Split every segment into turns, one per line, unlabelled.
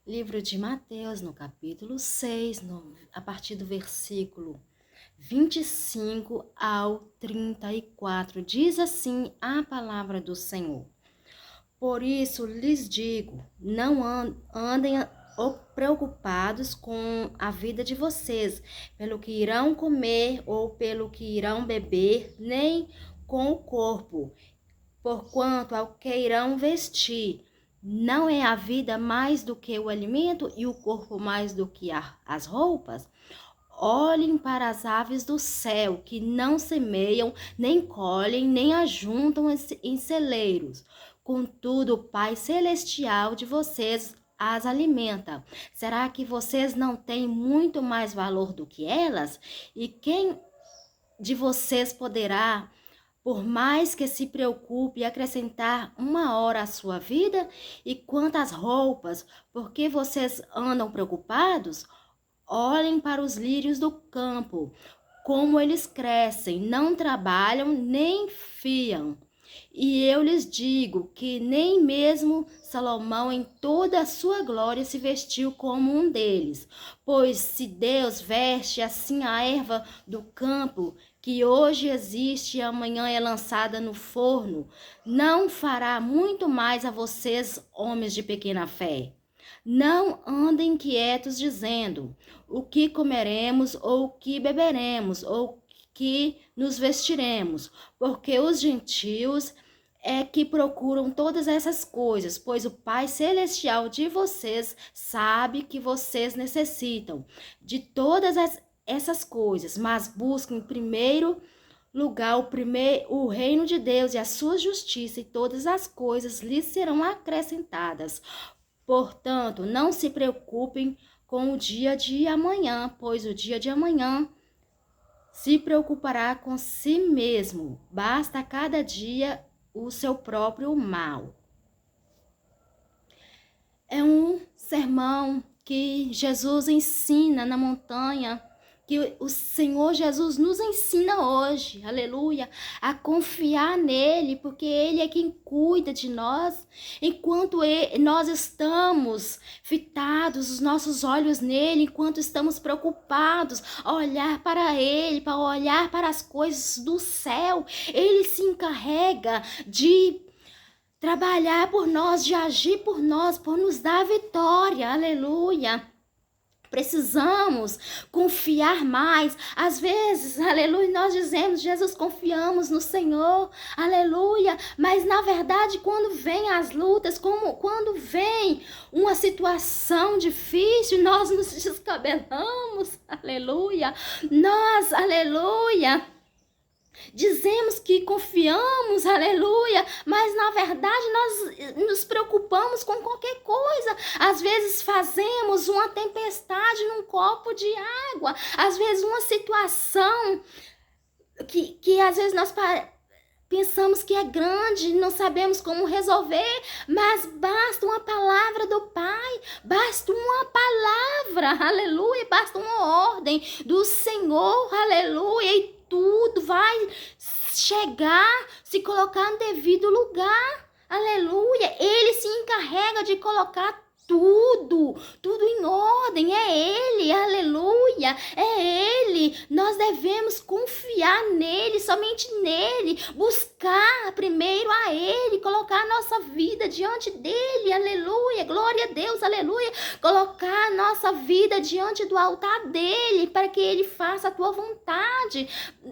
Livro de Mateus, no capítulo 6, a partir do versículo 25 ao 34, diz assim a palavra do Senhor. Por isso lhes digo, não andem preocupados com a vida de vocês, pelo que irão comer ou pelo que irão beber, nem com o corpo, porquanto ao que irão vestir. Não é a vida mais do que o alimento e o corpo mais do que as roupas? Olhem para as aves do céu, que não semeiam, nem colhem, nem ajuntam em celeiros. Contudo, o Pai Celestial de vocês as alimenta. Será que vocês não têm muito mais valor do que elas? E quem de vocês poderá, por mais que se preocupe, acrescentar uma hora à sua vida? E quanto às roupas, por que vocês andam preocupados? Olhem para os lírios do campo, como eles crescem, não trabalham nem fiam. E eu lhes digo que nem mesmo Salomão em toda a sua glória se vestiu como um deles. Pois se Deus veste assim a erva do campo, que hoje existe e amanhã é lançada no forno, não fará muito mais a vocês, homens de pequena fé? Não andem quietos dizendo, o que comeremos, ou o que beberemos, ou que nos vestiremos, porque os gentios é que procuram todas essas coisas, pois o Pai Celestial de vocês sabe que vocês necessitam de todas essas coisas, mas busquem primeiro lugar o reino de Deus e a sua justiça, e todas as coisas lhes serão acrescentadas. Portanto, não se preocupem com o dia de amanhã, pois o dia de amanhã se preocupará com si mesmo. Basta a cada dia o seu próprio mal. É um sermão que Jesus ensina na montanha, que o Senhor Jesus nos ensina hoje, aleluia, a confiar nele, porque ele é quem cuida de nós, enquanto nós estamos fitados, os nossos olhos nele, enquanto estamos preocupados a olhar para ele, para olhar para as coisas do céu, ele se encarrega de trabalhar por nós, de agir por nós, por nos dar vitória, aleluia. Precisamos confiar mais. Às vezes, aleluia, nós dizemos, Jesus, confiamos no Senhor, aleluia. Mas na verdade, quando vem as lutas, quando vem uma situação difícil, nós nos descabelamos, aleluia. Nós, aleluia, dizemos que confiamos, aleluia, mas na verdade nós nos preocupamos com qualquer coisa. Às vezes fazemos uma tempestade num copo de água, às vezes uma situação que às vezes nós pensamos que é grande, não sabemos como resolver, mas basta uma palavra do Pai, basta uma palavra, aleluia, basta uma ordem do Senhor, aleluia, e tudo vai chegar, se colocar no devido lugar, aleluia. Ele se encarrega de colocar tudo em ordem, é ele, aleluia, é ele. Nós devemos confiar nele, somente nele, buscar primeiro a ele, colocar a nossa vida diante dele, aleluia, glória a Deus, aleluia, colocar a nossa vida diante do altar dele, para que ele faça a tua vontade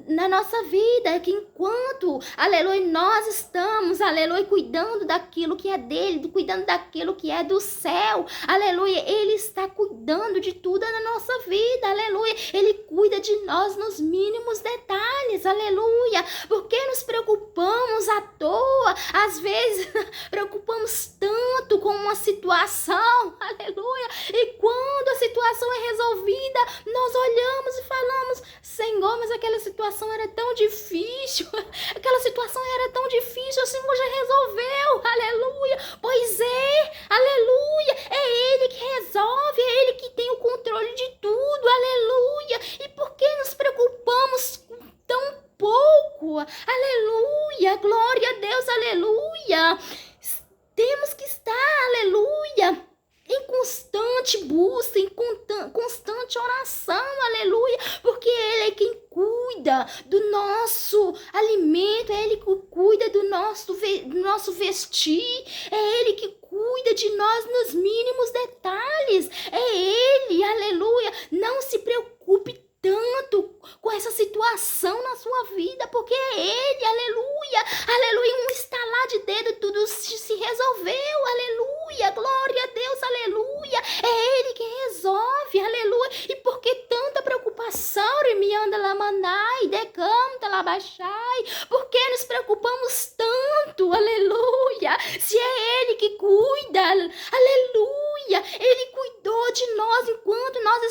na nossa vida, que enquanto, aleluia, nós estamos, aleluia, cuidando daquilo que é dele, cuidando daquilo que é do céu, aleluia, ele está cuidando de tudo na nossa vida, aleluia, ele cuida de nós nos mínimos detalhes, aleluia, porque nos preocupamos à toa, às vezes preocupamos tanto com uma situação, aleluia, e quando a situação é resolvida, nós olhamos e falamos, Senhor, mas aquela situação era tão difícil, aquela situação era tão difícil, o Senhor já resolveu, aleluia, pois é, aleluia, é ele que resolve, é ele que tem o controle de tudo, aleluia, e por que nos preocupamos com tão pouco, aleluia, glória a Deus, aleluia, temos que estar, aleluia, em constância constante busca, em constante oração, aleluia, porque Ele é quem cuida do nosso alimento, é Ele que cuida do nosso vestir, é Ele que cuida de nós nos mínimos detalhes, é Ele, aleluia. Não se preocupe tanto com essa situação na sua vida, porque é Ele, aleluia, aleluia, um estalar de dedo, tudo se resolveu, aleluia, glória a Deus, aleluia, é Ele quem resolve, aleluia. E por que tanta preocupação, Remianda Lamanai, Decanta Labachai, por que nos preocupamos tanto, aleluia, se é Ele que cuida, aleluia, Ele cuidou de nós enquanto nós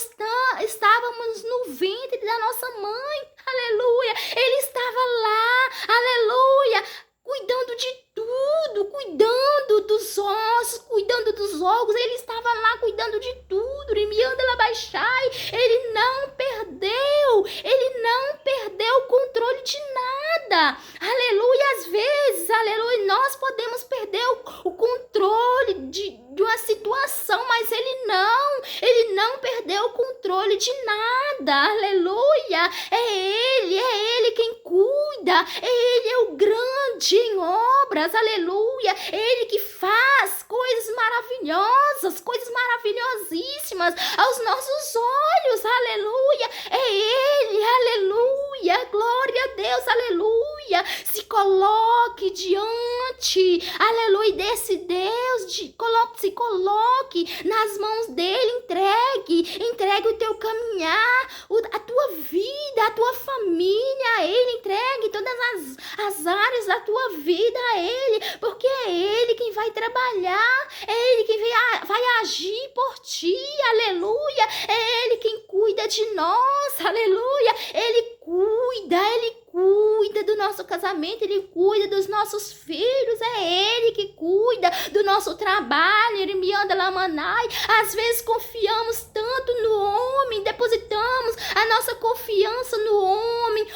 estávamos no ventre da nossa mãe, aleluia, Ele estava lá, aleluia, cuidando de tudo, cuidando dos ossos, cuidando dos órgãos, Ele estava lá cuidando de tudo, Ele não perdeu o controle de nada, aleluia. Às vezes, aleluia, nós podemos perder o controle de uma situação, mas Ele não perdeu o controle de nada, aleluia. É Ele quem cuida, Ele é o grande em obras, aleluia. Ele que faz coisas maravilhosas, coisas maravilhosíssimas aos nossos olhos, aleluia. É Ele, aleluia, glória a Deus, aleluia. Se coloque diante, aleluia, desse Deus, se coloque nas mãos dele, entregue o teu caminhar, a tua vida, a tua família a Ele, entregue todas as áreas da tua vida a Ele, porque é Ele quem vai trabalhar, é Ele quem vai agir por ti, aleluia, é Ele quem cuida de nós, aleluia, Ele cuida do nosso casamento, Ele cuida dos nossos filhos, é Ele que cuida do nosso trabalho, Ele me anda lá, manai. Às vezes confiamos tanto no homem, depositamos a nossa confiança no homem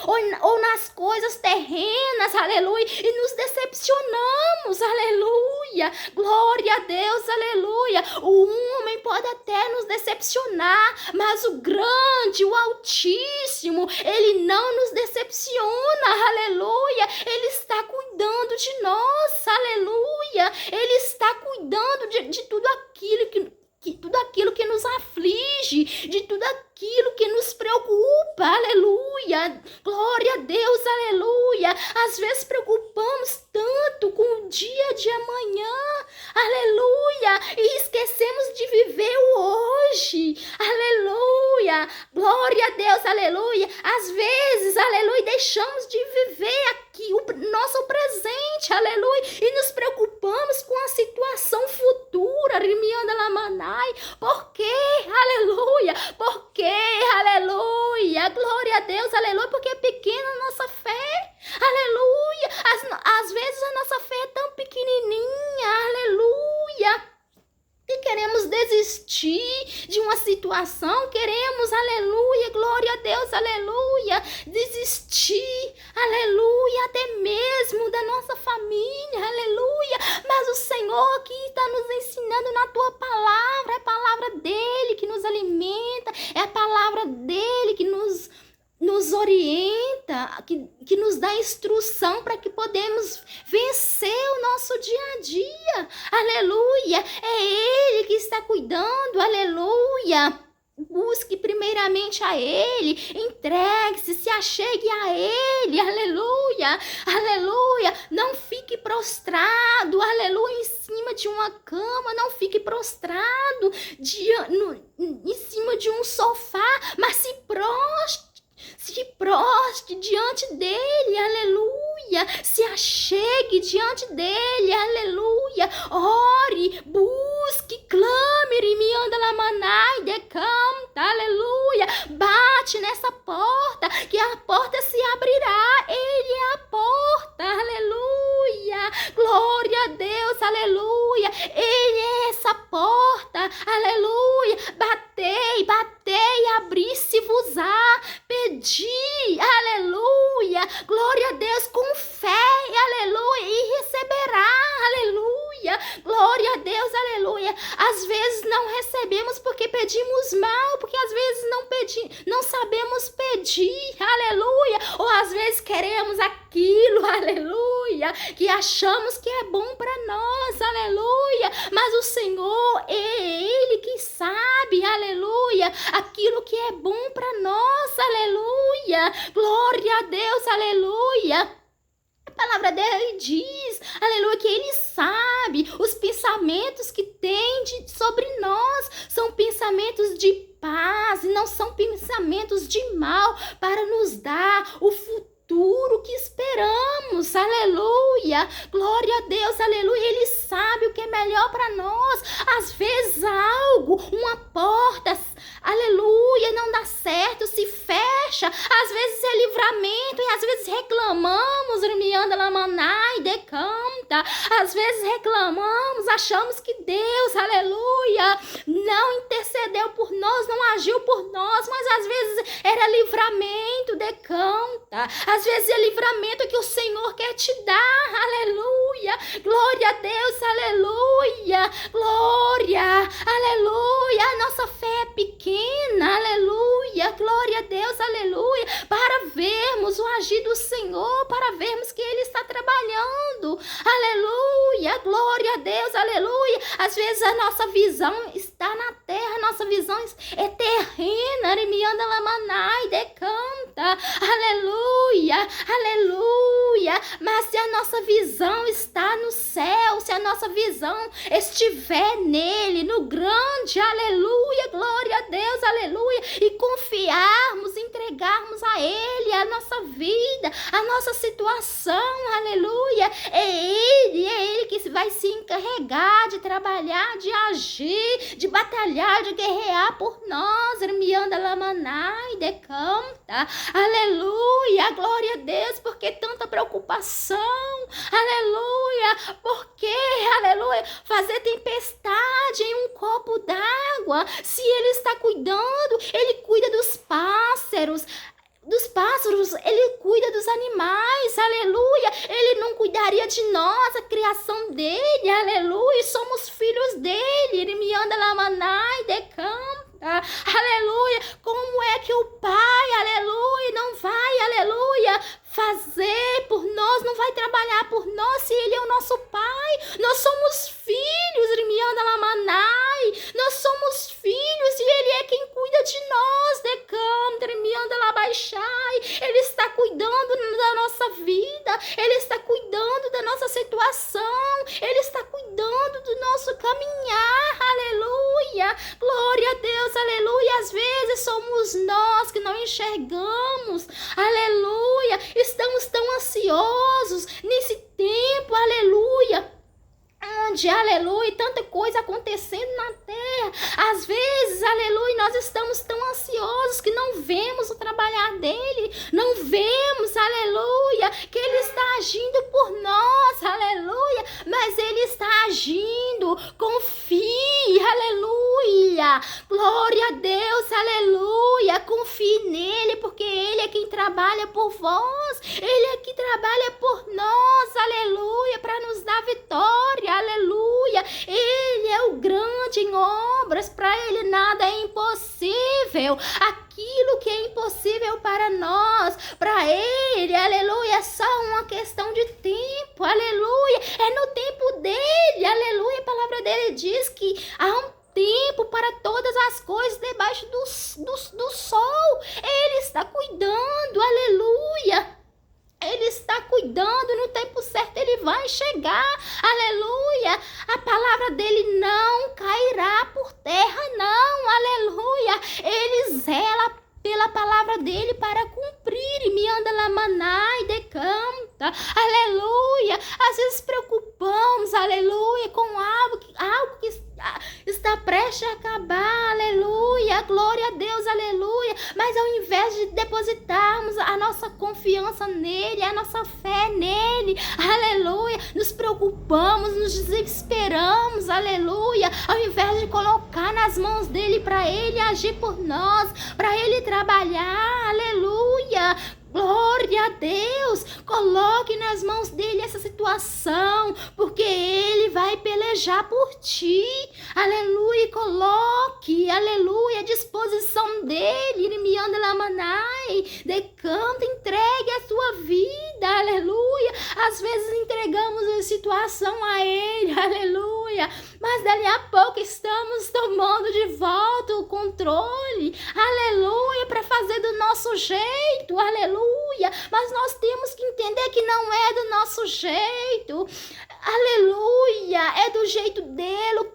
ou nas coisas terrenas, aleluia, e nos decepcionamos, aleluia, glória a Deus, aleluia. O homem pode até nos decepcionar, mas o grande, o Altíssimo, Ele não nos decepciona, aleluia, Ele está cuidando de nós, aleluia, Ele está cuidando de tudo aquilo que nos aflige, de tudo aquilo que nos preocupa, aleluia, glória a Deus, aleluia. Às vezes preocupamos tanto com o dia de amanhã, aleluia, e esquecemos de viver o hoje, aleluia, glória a Deus, aleluia. Às vezes, aleluia, deixamos de viver aqui o nosso presente, aleluia, e nos preocupamos com a situação futura, Rimianda Lamanai. Por quê? Aleluia, por quê? Aleluia, glória a Deus, aleluia, porque é pequena a nossa fé, aleluia, às vezes a nossa fé é tão pequenininha, aleluia, e queremos desistir de uma situação, queremos, aleluia, glória a Deus, aleluia, desistir, aleluia, até mesmo da nossa família, aleluia, mas o Senhor aqui está nos ensinando na tua palavra, é a palavra dele que nos alimenta, é a palavra dele que nos orienta, que nos dá instrução para que podemos vencer o nosso dia a dia, aleluia, é Ele que está cuidando, aleluia. Busque primeiramente a Ele, entregue-se, se achegue a Ele, aleluia, aleluia, não fique prostrado, aleluia, em cima de uma cama, não fique prostrado em cima de um sofá, mas se proste diante dele, aleluia, se achegue diante dele, aleluia, ore, busque, clame, rimianda lamanai, decanta, aleluia, bate nessa porta, que a porta se abrirá, ele é a porta, aleluia, glória a Deus, aleluia, ele é essa porta, aleluia, batei, abri-se-vos-á, pedi, aleluia, glória a Deus, com fé, aleluia, e receberá, aleluia, glória a Deus, aleluia. Às vezes não recebemos porque pedimos mal, porque às vezes não sabemos pedir, aleluia. Ou às vezes queremos aquilo, aleluia, que achamos que é bom para nós, aleluia. Mas o Senhor, é Ele que sabe, aleluia, aquilo que é bom para nós, aleluia. Glória a Deus, aleluia. A palavra dele diz, aleluia, que ele sabe os pensamentos que tem sobre nós. São pensamentos de paz e não são pensamentos de mal, para nos dar o futuro que esperamos, aleluia. Glória a Deus, aleluia. Ele sabe o que é melhor para nós. Às vezes algo, uma porta, aleluia, não dá certo, se fecha. Às vezes é livramento e às vezes reclamamos, Rimianda Lamanai, decanta. Às vezes reclamamos, achamos que Deus, aleluia, não intercedeu por nós, não agiu por nós, mas às vezes era livramento, decanta. Às vezes é livramento que o Senhor quer te dar, aleluia. Glória a Deus, aleluia. Glória, aleluia. A nossa fé é pequena, aleluia. Glória a Deus, aleluia. Para vermos o agir do Senhor, para vermos que Ele está trabalhando, aleluia. Glória a Deus, aleluia. Às vezes a nossa visão está na terra, a nossa visão é terrena, Rimianda Lamanai, decanta, aleluia, aleluia. Mas se a nossa visão está no céu, se a nossa visão estiver nele, no grande, aleluia, glória a Deus, aleluia, e confiarmos, entregarmos a Ele a nossa vida, a nossa situação, aleluia, é Ele que vai se encarregar de trabalhar, de agir, de batalhar, de guerrear por nós, Rimianda Lamanai, decanta, aleluia, glória a Deus, porque tanta preocupação, aleluia, porque, aleluia, fazer tempestade em um copo d'água, se Ele está cuidando, Ele cuida dos pássaros, Ele cuida dos animais, aleluia. Ele não cuidaria de nós, a criação dele, aleluia. Somos filhos dele, ele me anda lamanai, decanta. Aleluia, como é que o Pai, aleluia, não vai, aleluia, fazer por nós, não vai trabalhar por nós, se Ele é o nosso Pai? Nós somos filhos, Rimianda Lamanai, nós somos filhos e Ele é quem cuida de nós, decanta, Rimianda Labaixai. Ele está cuidando da nossa vida, Ele está cuidando da nossa situação, Ele está cuidando do nosso caminhar, aleluia, glória a Deus, aleluia. Às vezes somos nós que não enxergamos, aleluia, estamos tão ansiosos nesse tempo, aleluia, onde, aleluia, tanta coisa acontecendo na terra. Às vezes, aleluia, nós estamos tão ansiosos que não vemos o trabalhar dele, não vemos, aleluia, que ele está agindo por nós, aleluia, mas ele está agindo, confie, aleluia, glória a Deus, aleluia, confie nele, porque ele é quem trabalha por vós, ele é quem trabalha por nós, aleluia, para nos dar vitória, aleluia. Ele é o grande em obras, para ele nada é impossível. Aquilo que é impossível para nós, para ele, aleluia, é só uma questão de tempo, aleluia. É no tempo dele, aleluia. A palavra dele diz que há um tempo para todas as coisas debaixo do sol. Ele está cuidando, aleluia. Ele está cuidando, no tempo certo ele vai chegar, aleluia. A palavra dele não cairá por terra, não, aleluia. Ele zela pela palavra dele para cumprir, e me anda lamanai, decanta, aleluia. Às vezes preocupamos, aleluia, com algo que está prestes a acabar, aleluia, glória a Deus, aleluia, mas ao invés de depositarmos a nossa confiança nele, a nossa fé nele, aleluia, nos preocupamos, nos desesperamos, aleluia, ao invés de colocar nas mãos dele para ele agir por nós, para ele trabalhar, aleluia, Glória a Deus. Coloque nas mãos dele essa situação, porque ele vai pelejar por ti. Aleluia. Coloque, aleluia, à disposição dele. Irmianda Lamanai. Decanta, entregue a sua vida. Aleluia. Às vezes entregamos a situação a ele. Aleluia. Mas dali a pouco estamos tomando de volta o controle. Aleluia. Para fazer do nosso jeito. Aleluia. Mas nós temos que entender que não é do nosso jeito. Aleluia. É do jeito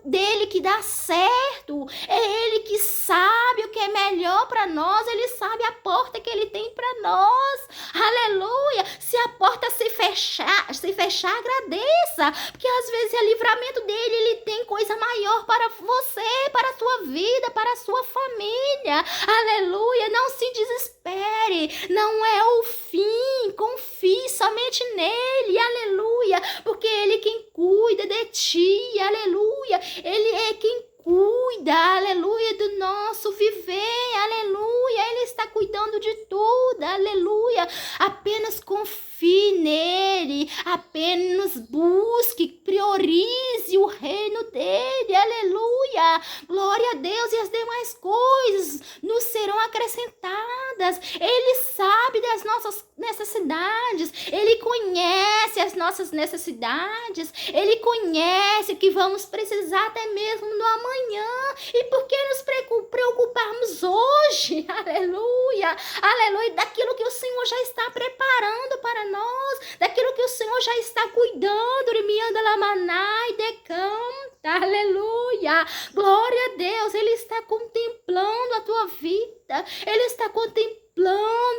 dele que dá certo. É ele que sabe o que é melhor para nós. Ele sabe a porta que ele tem para nós. Aleluia. Se a porta se fechar, agradeça. Porque às vezes é livramento dele. Ele tem coisa maior para você, para a sua vida, para a sua família. Aleluia. Não se desespere. Não é o fim. Confie somente nele. Aleluia. Porque ele é quem cuida de ti. Aleluia. Ele é quem cuida, aleluia, do nosso viver, aleluia. Ele está cuidando de tudo, aleluia. Apenas confie nele, apenas busque, priorize o reino dele, aleluia. Glória a Deus, e as demais coisas nos serão acrescentadas. Ele sabe das nossas necessidades, ele conhece as nossas necessidades, ele conhece o que vamos precisar até mesmo no amanhã. E por que nos preocuparmos hoje? Aleluia, aleluia, daquilo que o Senhor já está preparando para nós, daquilo que o Senhor já está cuidando. Rimianda Lamanai, decanta, aleluia, glória a Deus. Ele está contemplando a tua vida, ele está contemplando,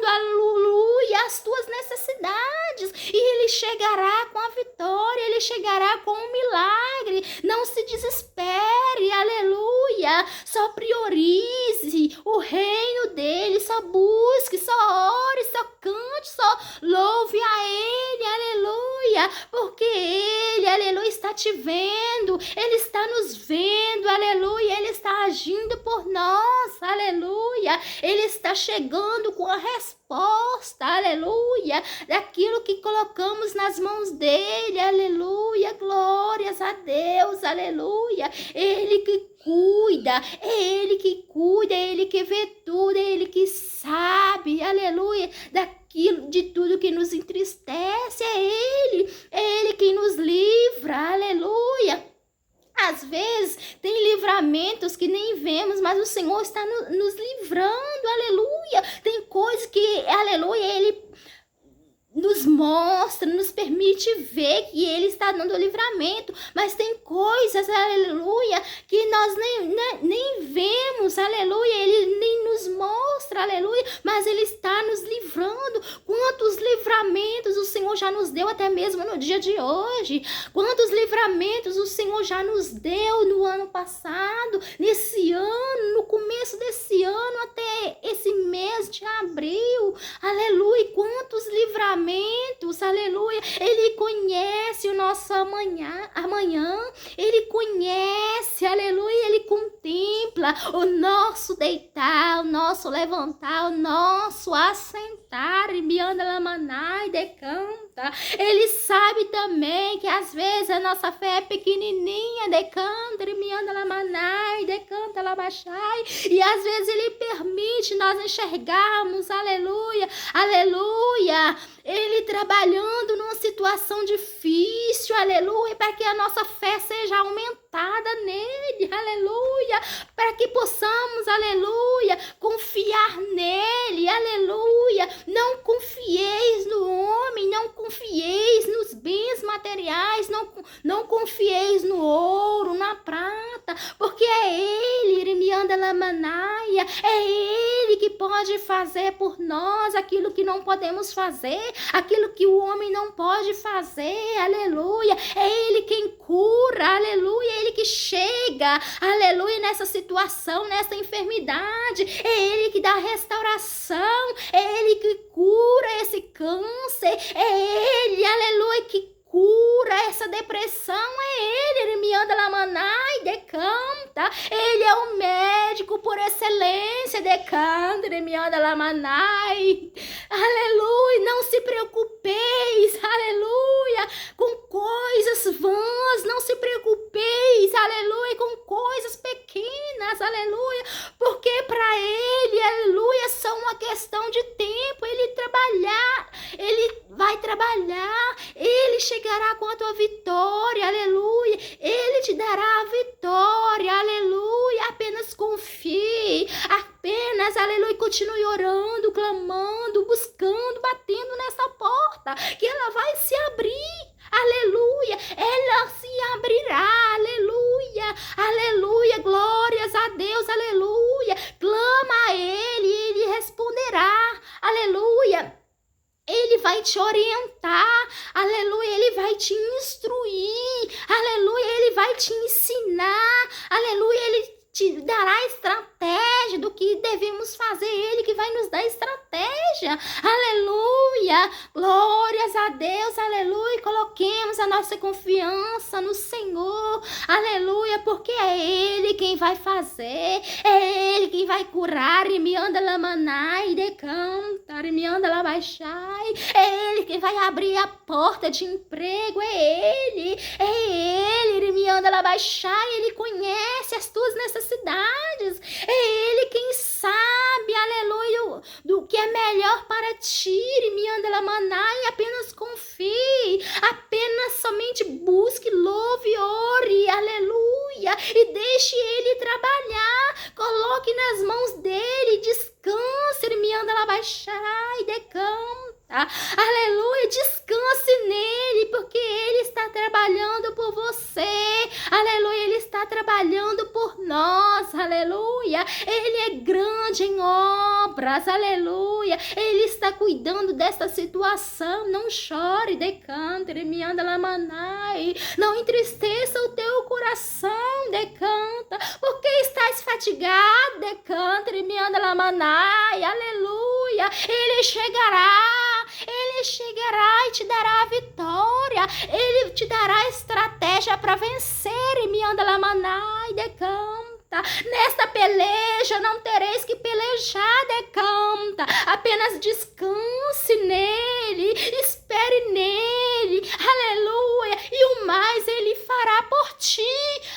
aleluia, as tuas necessidades, e ele chegará com a vitória, ele chegará com um milagre. Não se desespere, aleluia, só priorize o reino dele, só busque, só ore, só cante, só louve a ele, aleluia, porque ele, aleluia, está te vendo, ele está nos vendo, aleluia, ele está agindo por nós, aleluia, ele está chegando com a resposta, aleluia, daquilo que colocamos nas mãos dele, aleluia, glórias a Deus, aleluia. Ele que cuida, é ele que cuida, é ele que vê tudo, é ele que sabe, aleluia, daquilo, de tudo que nos entristece, é ele quem nos livra, aleluia. Às vezes tem livramentos que nem vemos, mas o Senhor está nos livrando, aleluia. Tem coisas que, aleluia, ele nos mostra, nos permite ver que ele está dando livramento, mas tem coisas, aleluia, que nós nem vemos, aleluia, ele nem nos mostra, aleluia, mas ele está nos livrando. Quantos livramentos o Senhor já nos deu até mesmo no dia de hoje, quantos livramentos o Senhor já nos deu no ano passado, nesse ano, no começo desse ano até esse mês de abril, aleluia, quantos livramentos, aleluia. Ele conhece o nosso amanhã, ele conhece, aleluia, ele contempla o nosso deitar, o nosso levantar, o nosso assentar, Bianda Lamanai, decanta. Ele sabe também que às vezes a nossa fé é pequenininha, decanta, Bianda Lamanai, decanta, Labachai, e às vezes ele permite nós enxergarmos, aleluia, aleluia, ele trabalhando numa situação difícil, aleluia, para que a nossa fé seja aumentada nele, aleluia, para que possamos, aleluia, confiar nele, aleluia. Não confieis no homem, não confieis nos bens materiais, não confieis no ouro, na prata, porque é ele, Irimianda Lamanaia, é ele que pode fazer por nós aquilo que não podemos fazer, aquilo que o homem não pode fazer, aleluia. É ele quem cura, aleluia, é ele que chega, aleluia, nessa situação, nessa enfermidade, é ele que dá restauração, é ele que cura esse câncer, é ele, aleluia, que cura essa depressão é ele me anda lá manai, decanta. Ele é o médico por excelência, decanta, me anda lá manai. Aleluia, não se preocupeis, aleluia, com coisas vãs, não se preocupeis, aleluia, com coisas pequenas, aleluia, porque para ele, aleluia, é só uma questão de tempo, ele vai trabalhar, ele chegará com a tua vitória, aleluia, ele te dará a vitória, aleluia, apenas confie, apenas, aleluia, continue orando, clamando, buscando, batendo nessa porta, que ela vai se abrir. Aleluia, ela se abrirá, aleluia, aleluia, glórias a Deus, aleluia, clama a ele responderá, aleluia. Ele vai te orientar, aleluia, ele vai te instruir, aleluia, ele vai te ensinar, aleluia, ele te dará estratégia do que devemos fazer, ele que vai nos dar estratégia, aleluia, glórias a Deus, aleluia, coloquemos a nossa confiança no Senhor, aleluia, porque é ele quem vai fazer, é ele quem vai curar, e me anda lá manai, decantar, e me anda lá baixai, é ele quem vai abrir a porta de emprego, é ele me anda lá baixai, ele conhece as tuas necessidades, é ele quem sabe, aleluia, do que é melhor para ti, me anda lá manai, apenas confie, apenas somente busque, louve, ore, aleluia, e deixe ele trabalhar, coloque nas mãos dele, descanse, ele me anda lá baixai, decanta, aleluia, descanse nele, porque ele está trabalhando por você, aleluia, ele está trabalhando por nós, aleluia, ele é grande em obras, aleluia, ele está cuidando dessa situação, não chore, decanta, ele me anda lá manai, não entristeça o teu coração, decanta, porque estás fatigado, decanta, ele me anda lá manai, aleluia, ele chegará e te dará a vitória, ele te dará estratégia para vencer, e me anda lá manai, decanta, nesta peleja não tereis que pelejar, decanta, apenas descanse nele, espere nele, aleluia, e o mais ele fará por ti,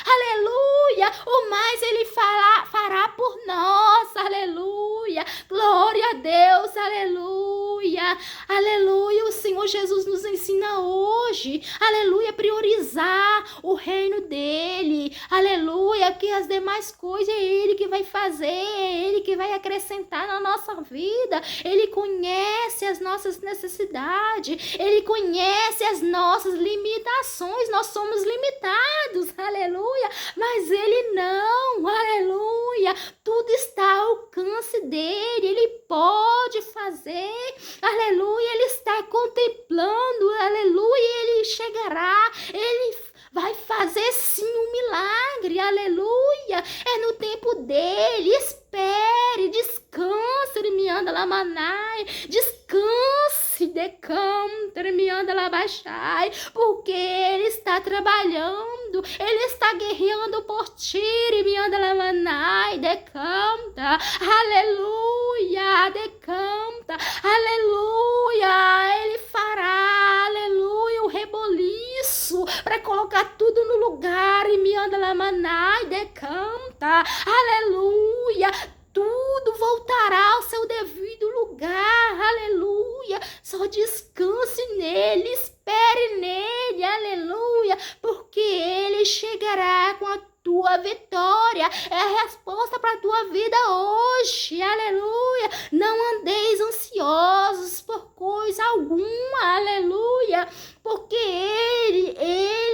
aleluia, o mais ele fará por nós, aleluia, glória a Deus, aleluia, aleluia, o Senhor Jesus nos ensina hoje, aleluia, priorizar o reino dele, aleluia, que as demais coisas é ele que vai fazer, é ele que vai acrescentar na nossa vida, ele conhece as nossas necessidades, ele conhece as nossas limitações, nós somos limitados, aleluia, mas ele não, aleluia, tudo está ao alcance dele, ele pode fazer, aleluia, ele está contemplando, aleluia, ele chegará, ele vai fazer sim um milagre, aleluia, é no tempo dele, espere, descanse, ele me anda lá manai, descanse, decanta, ele me anda lá baixai, porque ele está trabalhando, ele está guerreando por ti, ele me anda lá manai, decanta, aleluia, decanta, aleluia, ele fará, aleluia, o reboliço para colocar tudo no lugar, e me anda lá manai, decanta, aleluia, tudo voltará ao seu devido lugar, aleluia, só descanse nele, espere nele, aleluia, porque ele chegará com a tua vitória, é a resposta para a tua vida hoje, aleluia, não andeis ansiosos por coisa alguma, aleluia, porque ele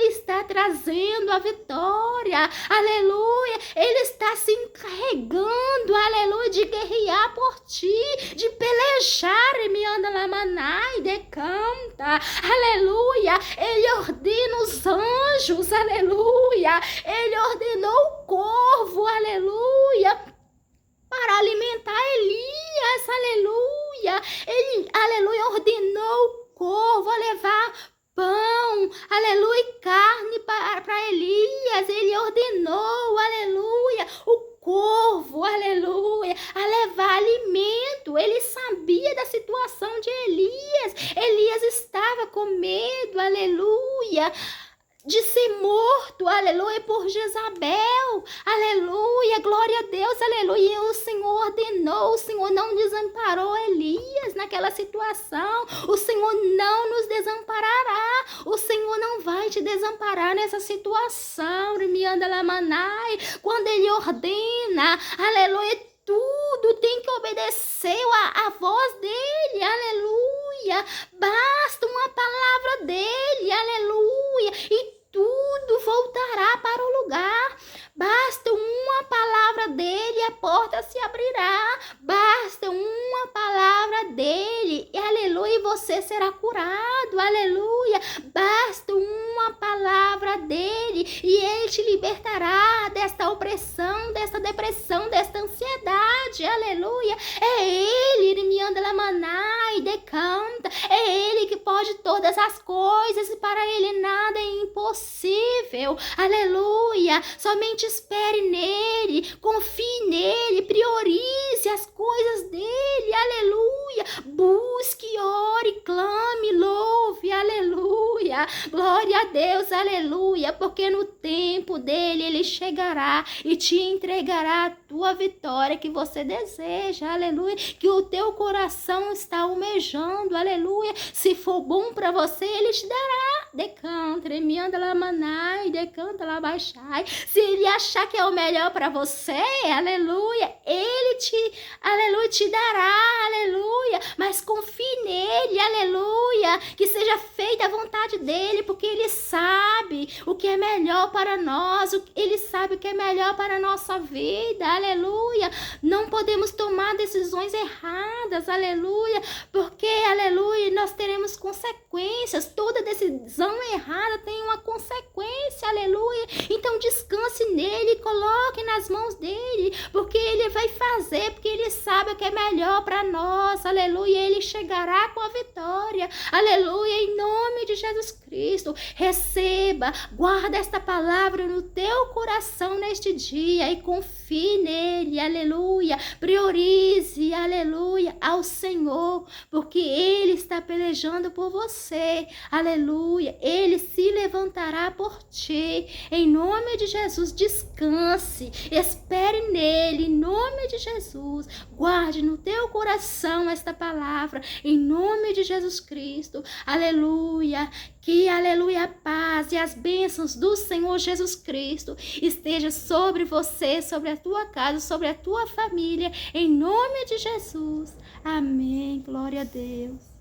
está trazendo a vitória, aleluia, ele está se encarregando, aleluia, de guerrear por ti, de pelejar, e me anda lá manai, decanta, aleluia, ele ordena os anjos, aleluia, ele ordenou o corvo, aleluia, para alimentar Elias, aleluia, ele, aleluia, ordenou o corvo a levar pão, glória a Deus, aleluia. O Senhor ordenou, o Senhor não desamparou Elias naquela situação. O Senhor não nos desamparará. O Senhor não vai te desamparar nessa situação. Quando Ele ordena, aleluia, tudo tem que obedecer a voz dele, aleluia. Basta uma palavra dele, aleluia, e tudo voltará para o lugar. Basta uma palavra dele e a porta se abrirá. Basta uma palavra dele e aleluia, você será curado, aleluia. Basta uma palavra dele e ele te libertará desta opressão, desta depressão, desta ansiedade, aleluia. É ele me anda lá maná e decanta. É ele que pode todas as coisas e para ele nada é impossível, aleluia. Somente espere nele, confie nele, priorize as coisas dele, aleluia. Busque, ore, clame, louve, aleluia. Glória a Deus, aleluia, porque no tempo dele ele chegará e te entregará a tua vitória que você deseja, aleluia, que o teu coração está almejando, aleluia. Se for bom para você, ele te dará. Decanta, me anda lá manai, decanta lá baixai. Se ele achar que é o melhor para você, aleluia, ele te dará, aleluia. Mas confie nele, aleluia, que seja feita a vontade dele, porque ele sabe o que é melhor para nós, ele sabe o que é melhor para a nossa vida, aleluia. Não podemos tomar decisões erradas, aleluia, porque, aleluia, nós teremos consequências. Toda decisão errada tem uma consequência, aleluia. Então descanse nele, coloque nas mãos dele, porque ele vai fazer, porque ele sabe o que é melhor para nós, aleluia. Ele chegará com a vitória, aleluia, em nome de Jesus Cristo. Receba, guarda esta palavra no teu coração neste dia e confie nele, aleluia. Priorize, aleluia, ao Senhor, porque ele está pelejando por você, aleluia. Ele se levantará por ti, em nome de Jesus. Descanse, espere nele, em nome de Jesus. Guarde no teu coração esta palavra, em nome de Jesus Cristo, aleluia. Que, aleluia, a paz e as bênçãos do Senhor Jesus Cristo esteja sobre você, sobre a tua casa, sobre a tua família, em nome de Jesus. Amém. Glória a Deus.